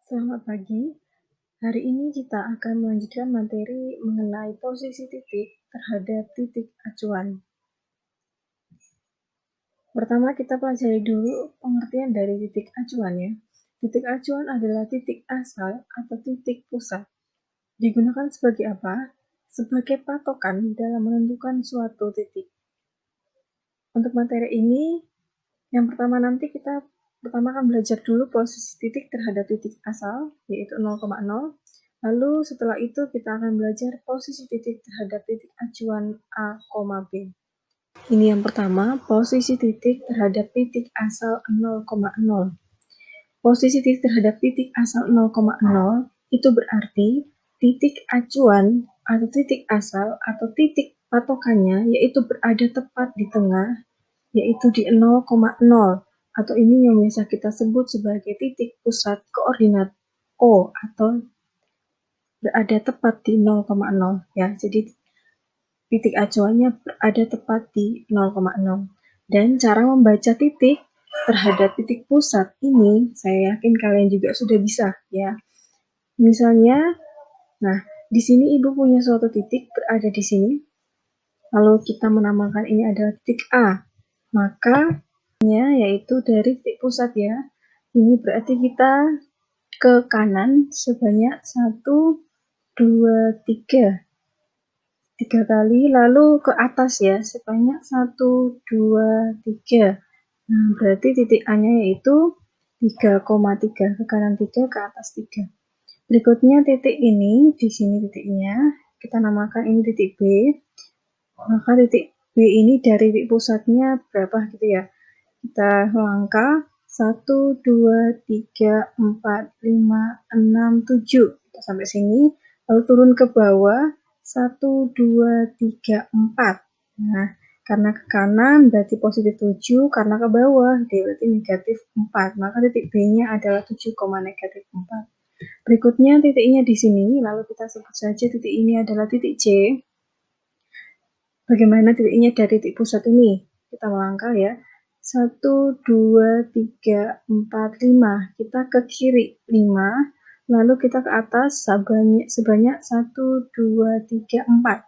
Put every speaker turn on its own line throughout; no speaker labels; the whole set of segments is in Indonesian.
Selamat pagi. Hari ini kita akan melanjutkan materi mengenai posisi titik terhadap titik acuan. Pertama kita pelajari dulu pengertian dari titik acuan ya. Titik acuan adalah titik asal atau titik pusat. Digunakan sebagai apa? Sebagai patokan dalam menentukan suatu titik. Untuk materi ini, yang pertama nanti kita akan belajar dulu posisi titik terhadap titik asal, yaitu 0,0. Lalu setelah itu kita akan belajar posisi titik terhadap titik acuan A, B. Ini yang pertama, posisi titik terhadap titik asal 0,0. Posisi titik terhadap titik asal 0,0 itu berarti titik acuan atau titik asal atau titik patokannya yaitu berada tepat di tengah, yaitu di 0,0 atau ini yang biasa kita sebut sebagai titik pusat koordinat O atau berada tepat di 0,0 ya. Jadi titik acuannya berada tepat di 0,0. Dan cara membaca titik terhadap titik pusat ini saya yakin kalian juga sudah bisa ya. Misalnya, nah di sini ibu punya suatu titik berada di sini. Lalu kita menamakan ini adalah titik A. Maka yaitu dari titik pusat ya. Ini berarti kita ke kanan sebanyak 1, 2, 3 kali, lalu ke atas ya sebanyak 1, 2, 3. Nah, berarti titik A-nya yaitu 3,3 ke kanan 3 ke atas 3. Berikutnya titik ini, di sini titiknya, kita namakan ini titik B. Maka titik B ini dari titik pusatnya berapa gitu ya. Kita langkah 1, 2, 3, 4, 5, 6, 7 sampai sini, lalu turun ke bawah 1, 2, 3, 4. Nah, karena ke kanan berarti positif 7, karena ke bawah berarti negatif 4. Maka titik B-nya adalah 7, negatif 4. Berikutnya titiknya di sini, lalu kita sebut saja titik ini adalah titik C. Bagaimana titiknya dari titik pusat ini? Kita melangkah ya. 1, 2, 3, 4, 5. Kita ke kiri 5. Lalu kita ke atas sebanyak 1, 2, 3, 4.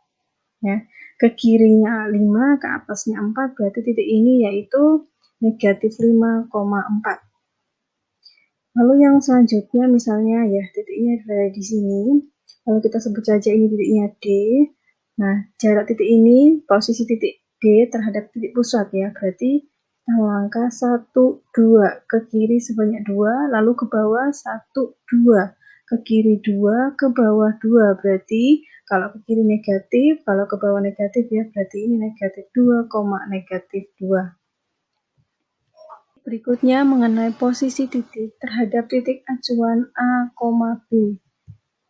Ya. Ke kirinya 5, ke atasnya 4. Berarti titik ini yaitu negatif 5,4. Lalu yang selanjutnya misalnya ya titiknya berada di sini. Lalu kita sebut saja ini titiknya D. Nah, jarak titik ini, posisi titik D terhadap titik pusat ya, berarti kita melangkah 1, 2, ke kiri sebanyak 2, lalu ke bawah 1, 2, ke kiri 2, ke bawah 2, berarti kalau ke kiri negatif, kalau ke bawah negatif ya, berarti ini negatif 2, negatif 2. Berikutnya mengenai posisi titik terhadap titik acuan A, B.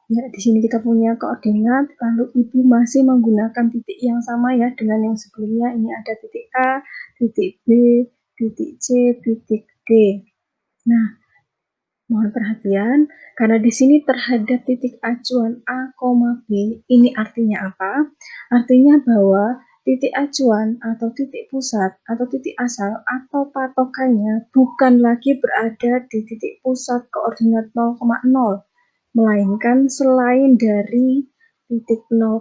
Ya, di sini kita punya koordinat, lalu ibu masih menggunakan titik yang sama ya dengan yang sebelumnya. Ini ada titik A, titik B, titik C, titik D. Nah, mohon perhatian, karena di sini terhadap titik acuan A, B, ini artinya apa? Artinya bahwa titik acuan atau titik pusat atau titik asal atau patokannya bukan lagi berada di titik pusat koordinat 0,0, melainkan selain dari titik 0,0.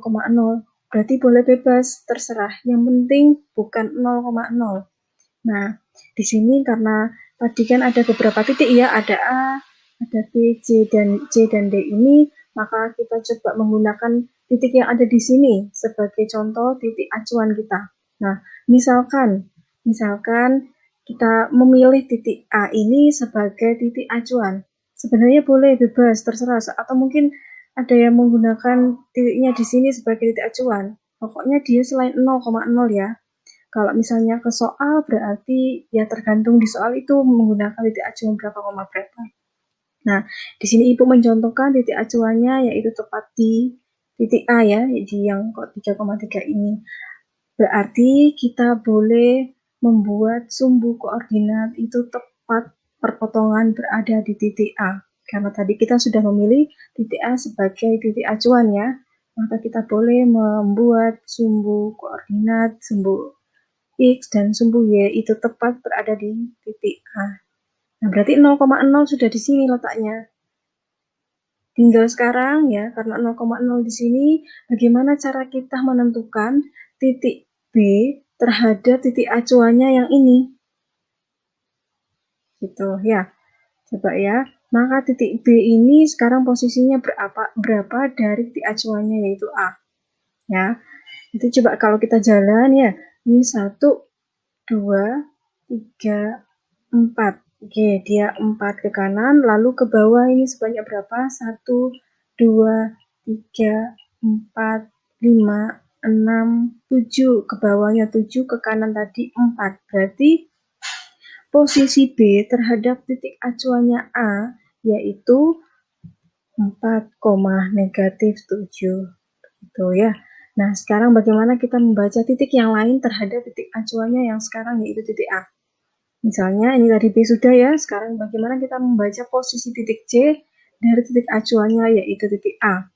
Berarti boleh bebas, terserah. Yang penting bukan 0,0. Nah, di sini karena tadi kan ada beberapa titik ya, ada A, ada B, C dan D ini, maka kita coba menggunakan titik yang ada di sini sebagai contoh titik acuan kita. Nah, misalkan kita memilih titik A ini sebagai titik acuan. Sebenarnya boleh bebas, terserah. Atau mungkin ada yang menggunakan titiknya di sini sebagai titik acuan. Pokoknya dia selain 0,0 ya. Kalau misalnya ke soal berarti ya tergantung di soal itu menggunakan titik acuan berapa koma berapa. Nah, di sini ibu mencontohkan titik acuannya yaitu tepat di titik A ya, di yang 3,3 ini. Berarti kita boleh membuat sumbu koordinat itu tepat perpotongan berada di titik A. Karena tadi kita sudah memilih titik A sebagai titik acuan ya, maka kita boleh membuat sumbu koordinat, sumbu X dan sumbu Y itu tepat berada di titik A. Nah, berarti 0,0 sudah di sini letaknya. Tinggal sekarang ya, karena 0,0 di sini, bagaimana cara kita menentukan titik B terhadap titik acuannya yang ini? Gitu ya. Coba ya. Maka titik B ini sekarang posisinya berapa dari titik acuannya, yaitu A. Ya. Itu coba kalau kita jalan ya. Ini 1, 2, 3, 4. Oke, dia 4 ke kanan, lalu ke bawah ini sebanyak berapa? 1, 2, 3, 4, 5, 6, 7. Ke bawahnya 7, ke kanan tadi 4. Berarti posisi B terhadap titik acuannya A yaitu 4, -7. Gitu ya. Nah, sekarang bagaimana kita membaca titik yang lain terhadap titik acuannya yang sekarang yaitu titik A? Misalnya ini tadi B sudah ya, sekarang bagaimana kita membaca posisi titik C dari titik acuannya yaitu titik A.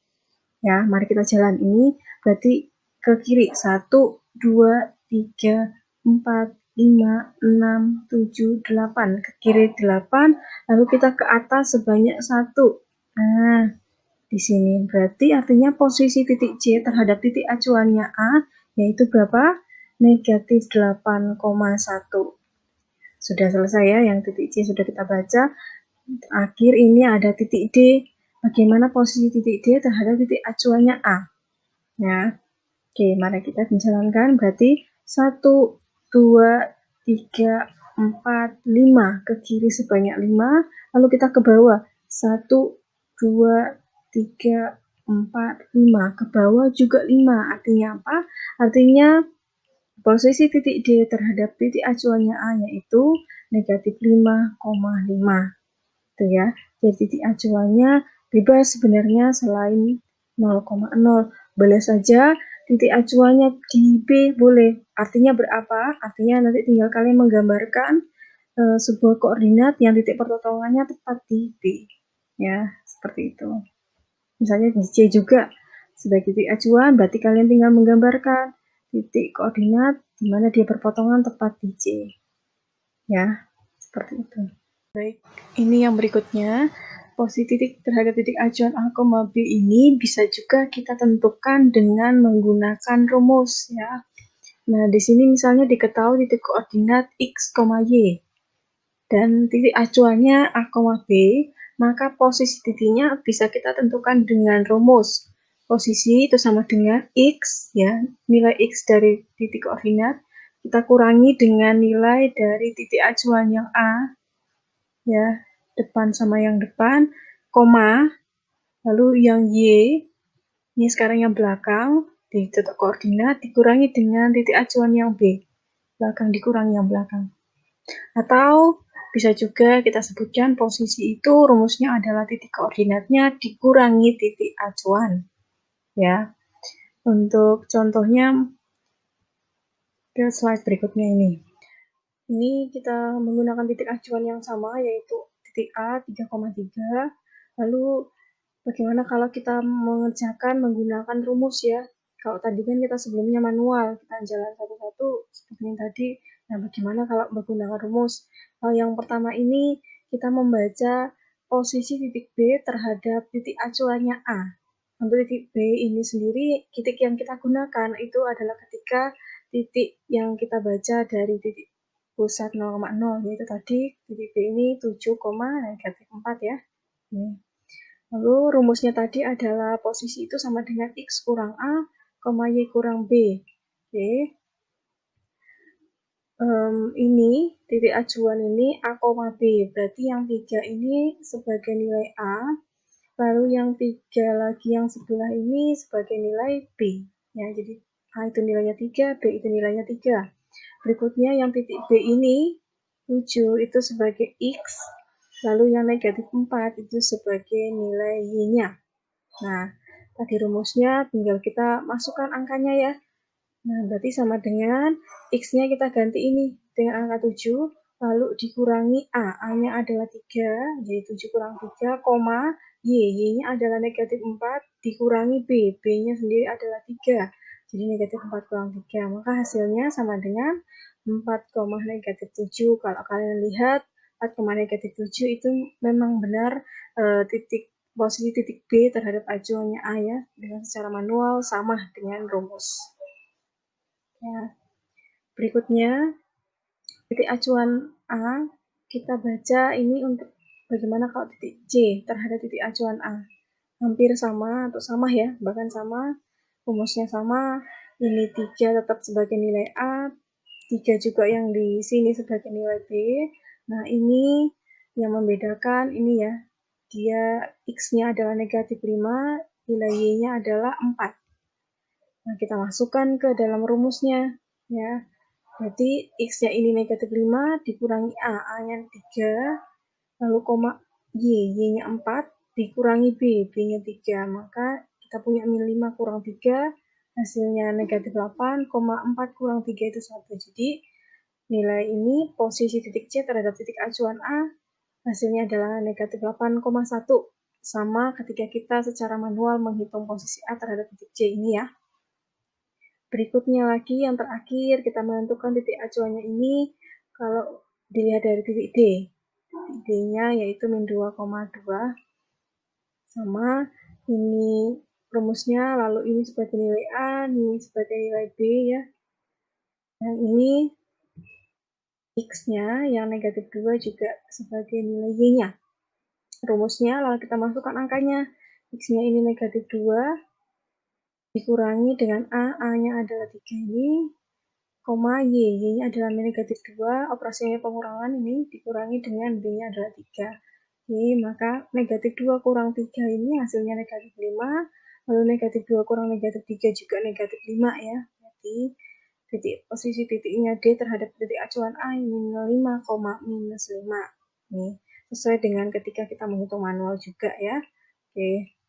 Ya, mari kita jalan ini, berarti ke kiri 1, 2, 3, 4, 5, 6, 7, 8. Ke kiri 8, lalu kita ke atas sebanyak 1. Nah, di sini berarti artinya posisi titik C terhadap titik acuannya A yaitu berapa? -8,1. Sudah selesai ya, yang titik C sudah kita baca. Terakhir ini ada titik D. Bagaimana posisi titik D terhadap titik acuannya A? Ya, oke, mari kita menjalankan. Berarti 1, 2, 3, 4, 5. Ke kiri sebanyak 5. Lalu kita ke bawah. 1, 2, 3, 4, 5. Ke bawah juga 5. Artinya apa? Artinya posisi titik D terhadap titik acuannya A yaitu -5,5. Itu ya. Jadi titik acuannya bebas sebenarnya selain 0,0. Boleh saja titik acuannya di B, boleh. Artinya berapa? Artinya nanti tinggal kalian menggambarkan sebuah koordinat yang titik pertotongannya tepat di B. Ya, seperti itu. Misalnya di C juga sebagai titik acuan, berarti kalian tinggal menggambarkan titik koordinat di mana dia berpotongan tepat di C. Ya, seperti itu. Baik, ini yang berikutnya. Posisi titik terhadap titik acuan A, B ini bisa juga kita tentukan dengan menggunakan rumus ya. Nah, di sini misalnya diketahui titik koordinat X, Y dan titik acuannya A, B, maka posisi titiknya bisa kita tentukan dengan rumus. Posisi itu sama dengan X ya, nilai X dari titik koordinat kita kurangi dengan nilai dari titik acuan yang A ya, depan sama yang depan, koma, lalu yang Y, ini sekarang yang belakang, di titik koordinat dikurangi dengan titik acuan yang B, belakang dikurangi yang belakang. Atau bisa juga kita sebutkan posisi itu rumusnya adalah titik koordinatnya dikurangi titik acuan. Ya, untuk contohnya ke slide berikutnya ini. Ini kita menggunakan titik acuan yang sama yaitu titik A 3,3. Lalu bagaimana kalau kita mengerjakan menggunakan rumus ya? Kalau tadi kan kita sebelumnya manual, kita jalan satu-satu seperti yang tadi. Nah, bagaimana kalau menggunakan rumus? Yang pertama ini kita membaca posisi titik B terhadap titik acuannya A. Untuk titik B ini sendiri, titik yang kita gunakan itu adalah ketika titik yang kita baca dari titik pusat 0,0, yaitu tadi titik B ini 7,-4 ya. Ini. Lalu rumusnya tadi adalah posisi itu sama dengan X kurang A, Y kurang B. Oke. Ini titik acuan ini A, B. Berarti yang 3 ini sebagai nilai A, lalu yang 3 lagi yang sebelah ini sebagai nilai B. Ya, jadi A itu nilainya 3, B itu nilainya 3. Berikutnya yang titik B ini 7 itu sebagai X, lalu yang negatif 4 itu sebagai nilai Y-nya. Nah, tadi rumusnya tinggal kita masukkan angkanya ya. Nah, berarti sama dengan X-nya kita ganti ini dengan angka 7, lalu dikurangi A. A-nya adalah 3, jadi 7 kurang 3, koma, Y-nya adalah negatif 4, dikurangi B. B-nya sendiri adalah 3, jadi negatif 4 kurang 3. Maka hasilnya sama dengan 4, negatif 7. Kalau kalian lihat 4, negatif 7 itu memang benar titik posisi titik B terhadap acuannya A ya, dengan secara manual sama dengan rumus. Ya. Berikutnya, titik acuan A, kita baca ini untuk bagaimana kalau titik C terhadap titik acuan A. Hampir sama atau sama ya, bahkan sama, rumusnya sama, ini 3 tetap sebagai nilai A, 3 juga yang di sini sebagai nilai B. Nah, ini yang membedakan ini ya, dia X-nya adalah negatif 5, nilai Y-nya adalah 4. Nah, kita masukkan ke dalam rumusnya ya. Berarti X-nya ini negatif 5 dikurangi A, A-nya 3, lalu koma Y, Y-nya 4, dikurangi B, B-nya 3. Maka kita punya min 5 kurang 3, hasilnya negatif 8, 4 kurang 3 itu 1. Jadi nilai ini posisi titik C terhadap titik acuan A, hasilnya adalah negatif 8,1. Sama ketika kita secara manual menghitung posisi A terhadap titik C ini ya. Berikutnya lagi, yang terakhir, kita menentukan titik acuannya ini kalau dilihat dari titik D. Titik D-nya yaitu min 2,2. Sama, ini rumusnya, lalu ini sebagai nilai A, ini sebagai nilai B ya. Dan ini X-nya yang negatif 2 juga sebagai nilai Y-nya. Rumusnya, lalu kita masukkan angkanya. X-nya ini negatif 2, dikurangi dengan A, A-nya adalah 3 ini, koma Y, Y-nya adalah negatif 2, operasinya pengurangan ini dikurangi dengan B-nya adalah 3. Oke, maka negatif 2 kurang 3 ini hasilnya negatif 5, lalu negatif 2 kurang negatif 3 juga negatif 5 ya. Jadi posisi titiknya D terhadap titik acuan A ini 5, minus 5. Nih, sesuai dengan ketika kita menghitung manual juga ya. Oke.